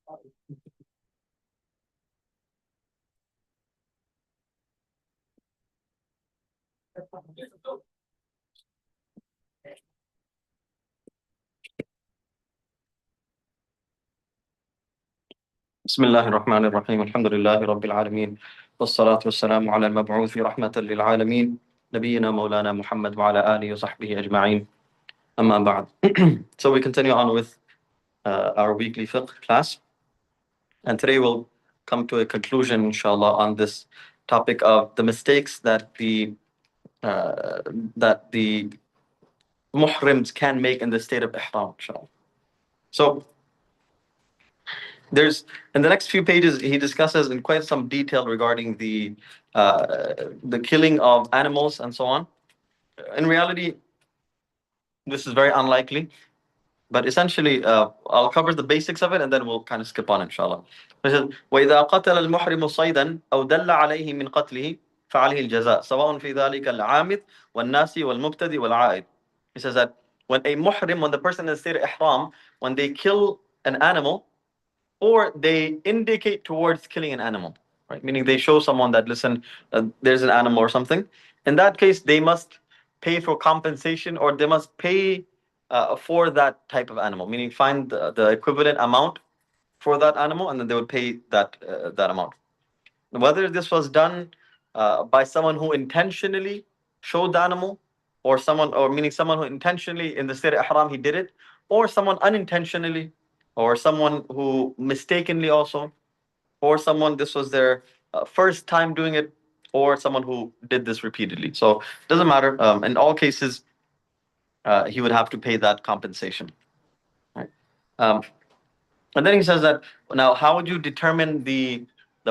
بسم الله الرحمن الرحيم الحمد لله رب العالمين والصلاة والسلام على المبعوث رحمة للعالمين نبينا مولانا Muhammad وعلى آله وصحبه أجمعين أما بعد. So we continue on with our weekly fiqh class, and today we'll come to a conclusion inshallah on this topic of the mistakes that uh, the muhrims can make in the state of ihram inshallah. So there's in the next few pages he discusses in quite some detail regarding the killing of animals and so on. In reality, this is very unlikely, but essentially I'll cover the basics of it and then we'll kind of skip on inshallah. It says, وإذا قتل المحرم صيدا أو دل عليه من قتله فعليه الجزاء سواء في ذلك العامد والناسي والمبتدئ والعائد. He says that when a muhrim, when the person in the state of ihram, when they kill an animal, or they indicate towards killing an animal, right? Meaning they show someone that, listen, there's an animal or something. In that case, they must pay for compensation, or they must pay for that type of animal, meaning find the equivalent amount for that animal, and then they would pay that amount. Whether this was done by someone who intentionally showed the animal, or someone, or meaning someone who intentionally in the state of ihram he did it, or someone unintentionally, or someone who mistakenly also, or someone this was their first time doing it, or someone who did this repeatedly. So it doesn't matter. In all cases, he would have to pay that compensation. Right? Um, and then he says that now, how would you determine the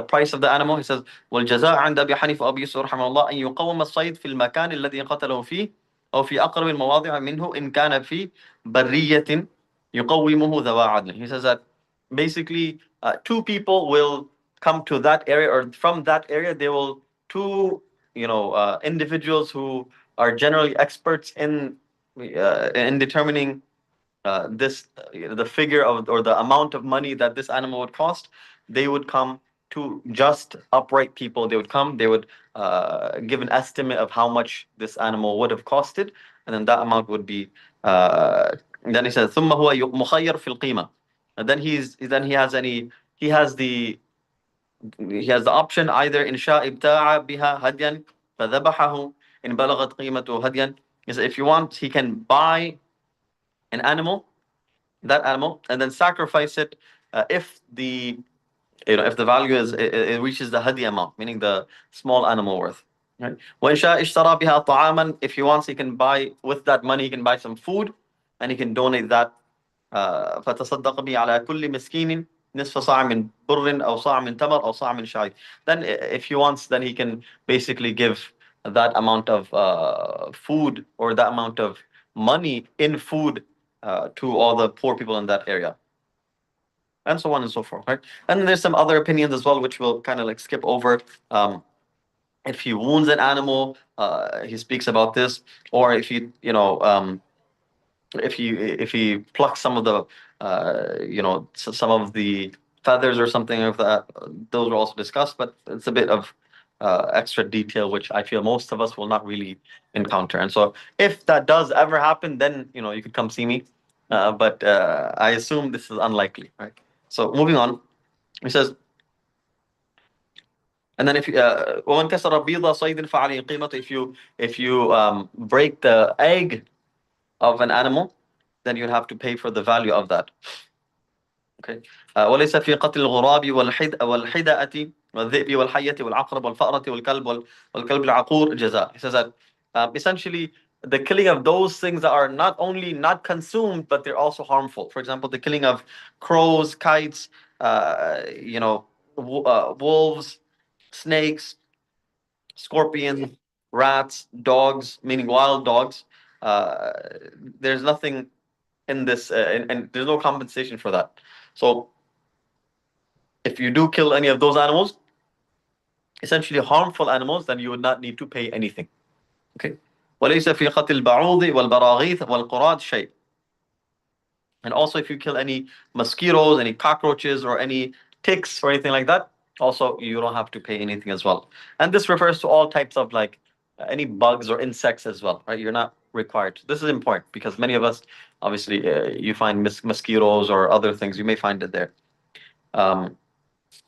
price of the animal? He says, والجزاء عند أبي حنيفة وأبي يوسف رحمه الله أن يقوم الصيد في المكان الذي قتله فيه أو في أقرب المواضع منه إن كان في برية يقومه ذوى عدل. He says that basically two people will come to that area, or from that area they will, two individuals who are generally experts in determining the figure of, or the amount of money that this animal would cost. They would come to just upright people. They would come, they would give an estimate of how much this animal would have costed, and then that amount would be then he says ثم هو مخير في القيمة. And then he has the option, either إن شاء ابتاع بها هديا فذبحه إن بلغت قيمته هديا. Is if you want, he can buy an animal, that animal, and then sacrifice it if the value it reaches the hadi amount, meaning the small animal worth. Right? وإن شاء اشترى بها طعاما. If he wants, he can buy with that money. He can buy some food, and he can donate that. فتصدق به على كل مسكين نصف صاع من بر أو صاع من تمر أو صاع من شعير. Then, if he wants, then he can basically give that amount of food, or that amount of money in food to all the poor people in that area, and so on and so forth, right? And then there's some other opinions as well, which we'll kind of like skip over. If he wounds an animal, he speaks about this, or if he plucks some of the some of the feathers or something of that, those are also discussed, but it's a bit of extra detail which I feel most of us will not really encounter. And so if that does ever happen, then you could come see me, but I assume this is unlikely, right? So moving on, he says, and then if ومن كسر بيض صيد فعليه قيمته. If you break the egg of an animal, then you'd have to pay for the value of that. Okay. وليس في قتل الغراب والحدأة والذئب والحية والعقرب والفأرة والكلب العقور جزاء. He says that essentially the killing of those things that are not only not consumed, but they're also harmful. For example, the killing of crows, kites, wolves, snakes, scorpions, rats, dogs, meaning wild dogs. There's nothing in this, and there's no compensation for that. So if you do kill any of those animals, essentially harmful animals, then you would not need to pay anything. Okay. وليس في قتل البعوض والبراغيث والقراد شيء. And also, if you kill any mosquitoes, any cockroaches, or any ticks or anything like that, also you don't have to pay anything as well. And this refers to all types of like any bugs or insects as well, right? You're not required. This is important because many of us, obviously, you find mosquitoes or other things. You may find it there. Um,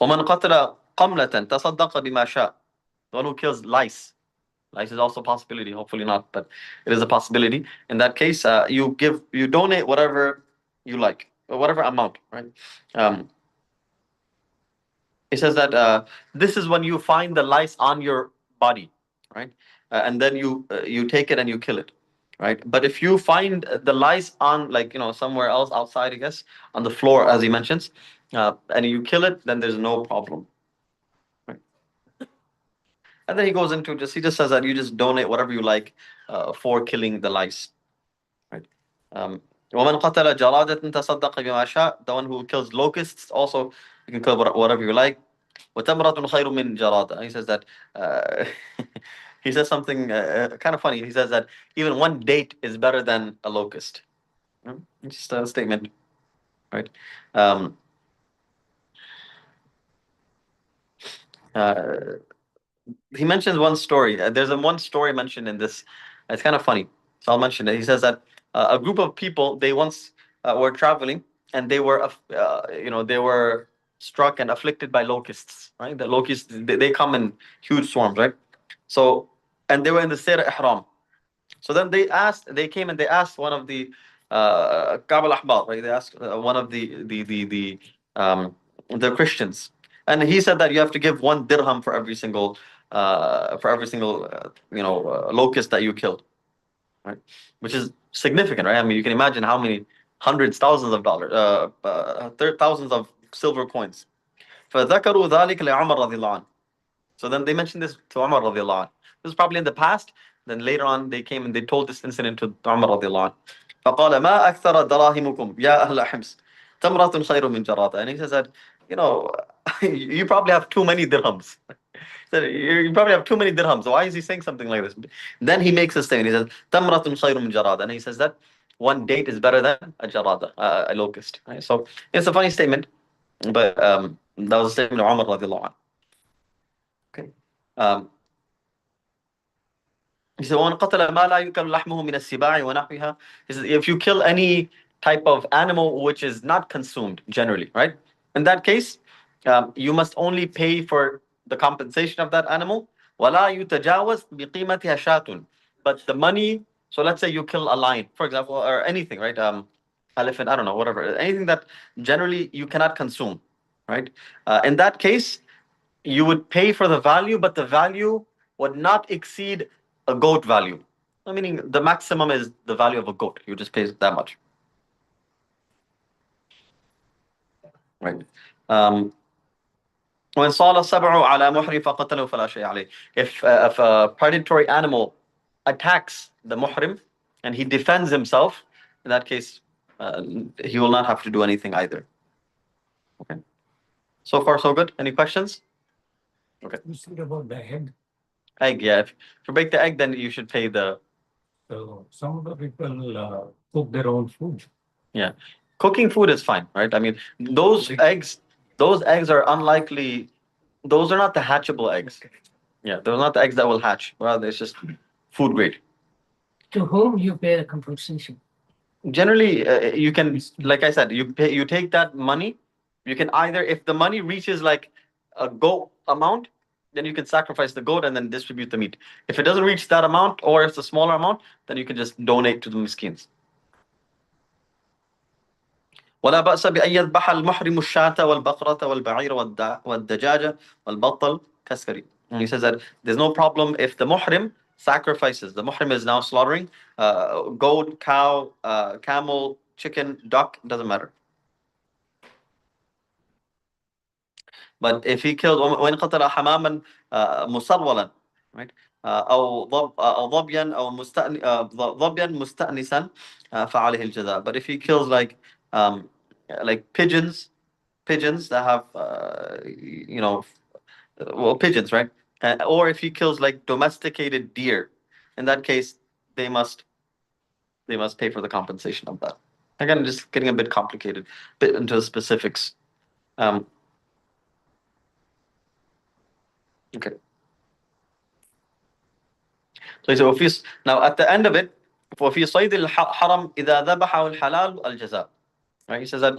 ومن قتل قملة تصدق بما شاء. The one who kills lice. Lice is also a possibility. Hopefully not, but it is a possibility. In that case, you donate whatever you like, or whatever amount, right? Um, it says that this is when you find the lice on your body, right? And then you take it and you kill it, right? But if you find the lice on, like, somewhere else outside, I guess, on the floor, as he mentions, and you kill it, then there's no problem, right? And then he just says that you just donate whatever you like for killing the lice, right? Um, ومن قتل جرادة تصدق بما شاء. The one who kills locusts, also you can kill whatever you like. وتمرة خير من جرادة. He says that uh, he says something kind of funny. He says that even one date is better than a locust. Just a statement, right? Um, uh, he mentions one story. There's one story mentioned in this. It's kind of funny, so I'll mention it. He says that a group of people, they once were traveling, and they were struck and afflicted by locusts. Right, the locusts, they come in huge swarms, right? So, and they were in the Sir Ihram. So then they came and they asked one of the Ka'b al-Ahbar, right? They asked one of the Christians, and he said that you have to give 1 dirham for every single locust that you killed, right? Which is significant, right? I mean, you can imagine how many hundreds, thousands of dollars, thousands of silver coins. فذكروا ذلك لعمر رضي الله عنه. So then they mentioned this to Umar radiallahu anh. This was probably in the past. Then later on, they came and they told this incident to Umar radiallahu anh. فقال ما أكثر دراهمكم يا أهل حمص تمرة خير من جرادة. And he says that, you know, you probably have too many dirhams. So you probably have too many dirhams. So why is he saying something like this? Then he makes a statement. He says, تمرة خير من جرادة. And he says that one date is better than a jarada, a locust. Right? So it's a funny statement, but that was a statement of Umar radiallahu anh. Okay. Um, he said, وَمَنْ قَتَلَ مَا لَا يُكَلُ لَحْمُهُ مِنَ السِّبَاعِ وَنَحْوِهَا. He says, if you kill any type of animal which is not consumed, generally, right? In that case, you must only pay for the compensation of that animal. وَلَا يُتَجَاوَزْ بِقِيمَتِهَا شَاتٌ. But the money, so let's say you kill a lion, for example, or anything, right? Elephant, I don't know, whatever. Anything that generally you cannot consume, right? In that case, you would pay for the value, but the value would not exceed a goat value. Meaning the maximum is the value of a goat. You just pay that much. Right. when صال السبع على محرم فقتله فلا شيء عليه. If a predatory animal attacks the muhrim and he defends himself, in that case, he will not have to do anything either. Okay. So far, so good. Any questions? Okay. You said about the egg. Egg, yeah. If you break the egg, then you should pay the. So some of the people cook their own food. Yeah, cooking food is fine, right? I mean, those eggs are unlikely. Those are not the hatchable eggs. Yeah, those are not the eggs that will hatch. Well, it's just food grade. To whom you pay the compensation? Generally, you can, like I said, you take that money. You can either, if the money reaches like a goat amount, then you can sacrifice the goat and then distribute the meat. If it doesn't reach that amount, or it's a smaller amount, then you can just donate to the miskins. ولا بأس بأن يذبح المحرم الشاة والبقرة والبعير والدجاجة والبطل كسكري. He says that there's no problem if the muhrim sacrifices. The muhrim is now slaughtering goat, cow, camel, chicken, duck, doesn't matter. But if he killed وإن قتل حماما مسرولا, right? أو ظبيا أو ظبيا مستأنسا فعليه الجزاء. But if he kills like pigeons that have pigeons, right? Or if he kills like domesticated deer, in that case they must pay for the compensation of that. Again, just getting a bit complicated, bit into the specifics. Okay. So now at the end of it, وفي صيد الحرم إذا ذبحه الحلال الجزاء. Right? He says that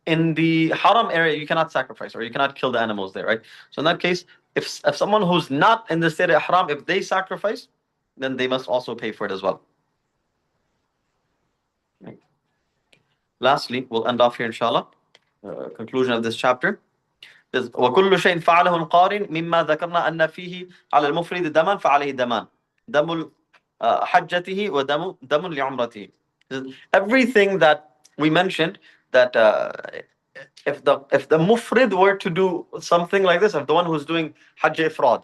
in the haram area you cannot sacrifice or you cannot kill the animals there, right? So in that case, if someone who's not in the state of ihram, if they sacrifice, then they must also pay for it as well. Right. Lastly, we'll end off here inshallah. Conclusion of this chapter. وكل شيء فعله القارن مما ذكرنا أن فيه على المفرد دما فعليه دمان دم حجته ودم لعمرته. Everything that we mentioned, that if the mufrid were to do something like this, if the one who's doing Hajj ifrad,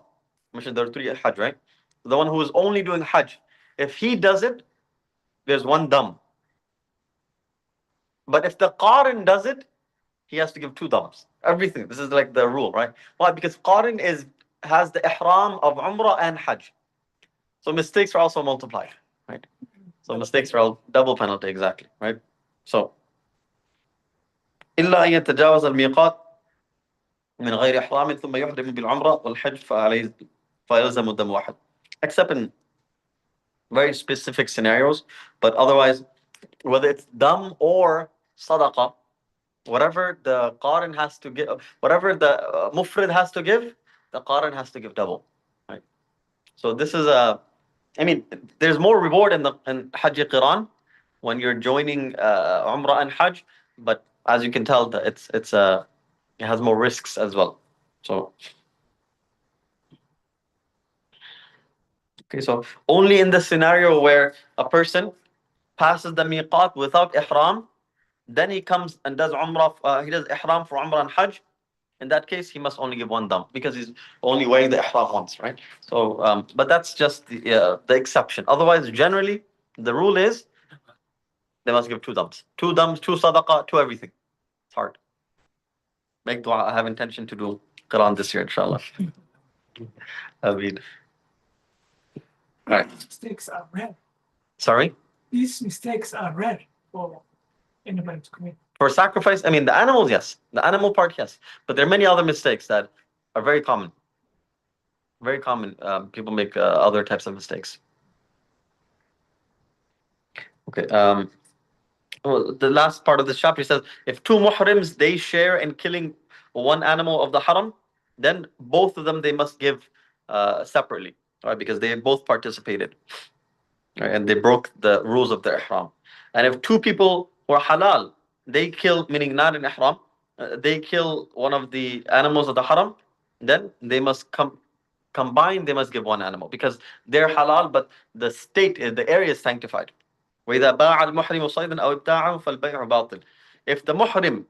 mentioned there are 3 Hajj, right? The one who is only doing Hajj, if he does it, there's 1 dam. But if the qarin does it, he has to give 2 dams. Everything. This is like the rule, right? Why? Because qarin has the ihram of Umrah and Hajj. So mistakes are also multiplied, right? So mistakes are all double penalty, exactly, right? So إلا أن يتجاوز الميقات من غير إحرام ثم يحرم بالعمرة والحج فيلزم دم واحد. Except in very specific scenarios, but otherwise, whether it's dam or sadaqah, whatever the qarin has to give, whatever the mufrid has to give, the qarin has to give double, right? So this is there's more reward in Hajj Qiran when you're joining Umrah and Hajj, but as you can tell, it has more risks as well. So okay, so only in the scenario where a person passes the miqat without ihram, then he comes and does Umrah, he does ihram for Umrah and Hajj. In that case, he must only give 1 dam because he's only wearing the ihram once, right? So, but that's just the exception. Otherwise, generally, the rule is they must give 2 dams, 2 dams, 2 sadaqah, 2 everything. It's hard. Make dua. I have intention to do Quran this year, inshallah. I mean, right. Mistakes are rare. Sorry. These mistakes are rare for anybody to commit. For sacrifice, I mean, the animals, yes. The animal part, yes. But there are many other mistakes that are very common. Very common. People make other types of mistakes. Okay. Well, the last part of this chapter says, if 2 muhrims, they share in killing 1 animal of the haram, then both of them, they must give separately, right? Because they both participated, right? And they broke the rules of their ihram. And if 2 people were halal, they kill, meaning not in ihram, they kill one of the animals of the haram, then they must combine, they must give 1 animal because they're halal, but the area is sanctified. وإذا باع المحرم صيدا أو ابتاعه فالبيع باطل. If the muhrim,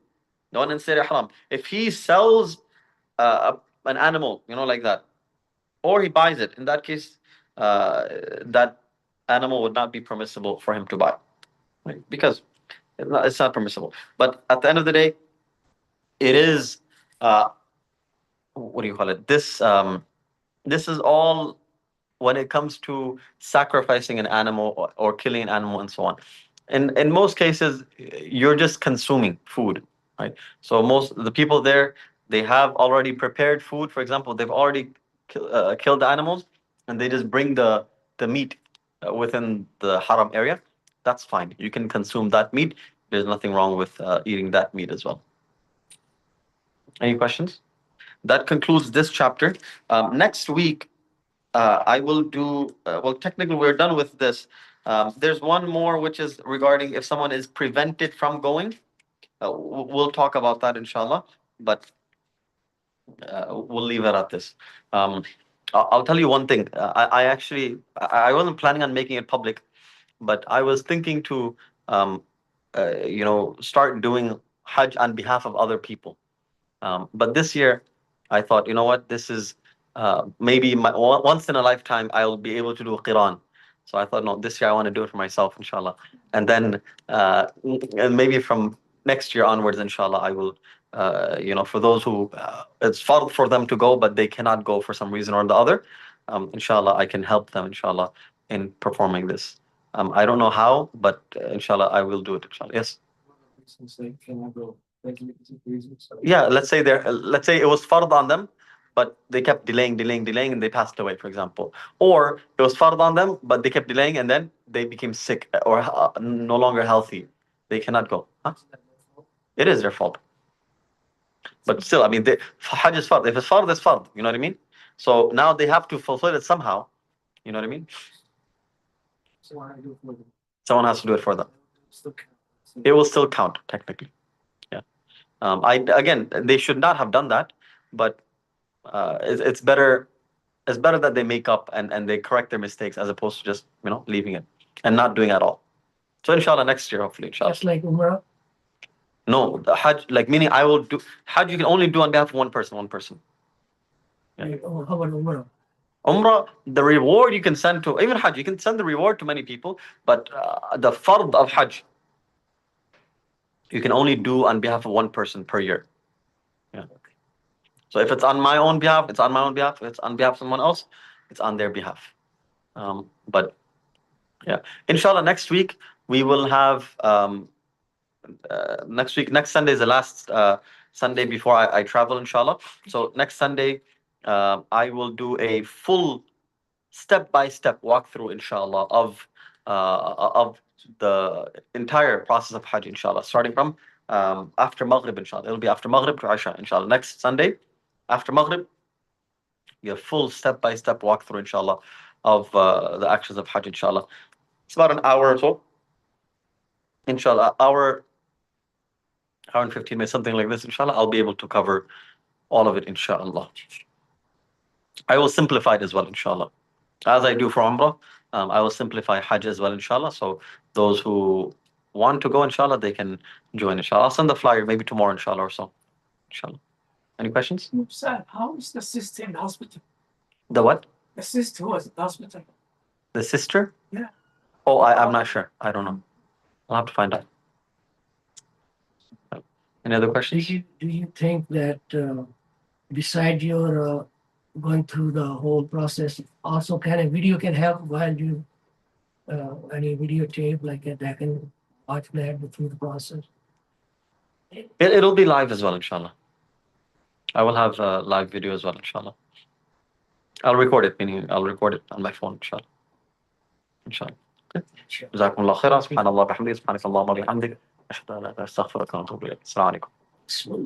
the one in Sir Ihram, if he sells an animal, like that, or he buys it, in that case, that animal would not be permissible for him to buy, right? Because it's not permissible. But at the end of the day, it is what do you call it? This is all when it comes to sacrificing an animal or killing an animal and so on. In most cases, you're just consuming food, right? So most of the people there, they have already prepared food. For example, they've already killed the animals, and they just bring the meat within the haram area. That's fine. You can consume that meat. There's nothing wrong with eating that meat as well. Any questions? That concludes this chapter. Next week, I will do, well, technically we're done with this. There's one more, which is regarding if someone is prevented from going. We'll talk about that, inshallah, but we'll leave it at this. I'll tell you one thing. I wasn't planning on making it public, but I was thinking to, start doing Hajj on behalf of other people. But this year, I thought, you know what, this is maybe once in a lifetime I'll be able to do a Qiran. So I thought, no, this year I want to do it for myself, inshallah. And then and maybe from next year onwards, inshallah, I will, for those who it's fard for them to go, but they cannot go for some reason or the other, inshallah, I can help them, inshallah, in performing this. I don't know how, but inshallah, I will do it, inshallah. Yes. since they cannot go. Yeah, let's say it was fard on them, but they kept delaying, and they passed away, for example. Or it was fard on them, but they kept delaying, and then they became sick or no longer healthy. They cannot go. Huh? It is their fault. But still, I mean, Hajj is fard. If it's fard, it's fard. You know what I mean? So now they have to fulfill it somehow. You know what I mean? So I do for them. Someone has to do it for them. Still count. It will still count technically. Yeah. Again, they should not have done that, but it's better. It's better that they make up and they correct their mistakes as opposed to just leaving it and not doing at all. So inshallah, next year, hopefully, inshallah. Just like Umrah. No, the Hajj, like meaning I will do Hajj. You can only do on behalf of one person. One person. Yeah. Or how about Umrah? Umrah, the reward you can send to even Hajj. You can send the reward to many people, but the fard of Hajj, you can only do on behalf of one person per year. Yeah. So if it's on my own behalf, it's on my own behalf. If it's on behalf of someone else, it's on their behalf. But yeah, inshallah, next week we will have. Next Sunday is the last Sunday before I travel, inshallah. So next Sunday, I will do a full step-by-step walkthrough, inshallah, of the entire process of Hajj, inshallah, starting from after Maghrib, inshallah. It'll be after Maghrib to Isha, inshallah. Next Sunday, after Maghrib, a full step-by-step walkthrough, inshallah, of the actions of Hajj, inshallah. It's about an hour or so, inshallah. Hour and 15 minutes, something like this, inshallah. I'll be able to cover all of it, inshallah. I will simplify it as well, inshallah. As I do for Umrah, I will simplify Hajj as well, inshallah. So those who want to go, inshallah, they can join, inshallah. I'll send the flyer maybe tomorrow, inshallah, or so. Inshallah. Any questions? Sir, how is the sister in the hospital? The what? The sister who was in the hospital. The sister? Yeah. Oh, I'm not sure. I don't know. I'll have to find out. Any other Do questions? you think that beside your going through the whole process, also a video can help while you any videotape like that can watch that through the process? It'll be live as well, inshallah. I will have a live video as well, inshallah. I'll record it, meaning I'll record it on my phone, inshallah. Inshallah. جزاكم الله خيرا سبحان الله وبحمده سبحانك اللهم وبحمدك أشهد أن لا إله إلا أنت أستغفرك وأتوب إليك السلام عليكم. Bismillah.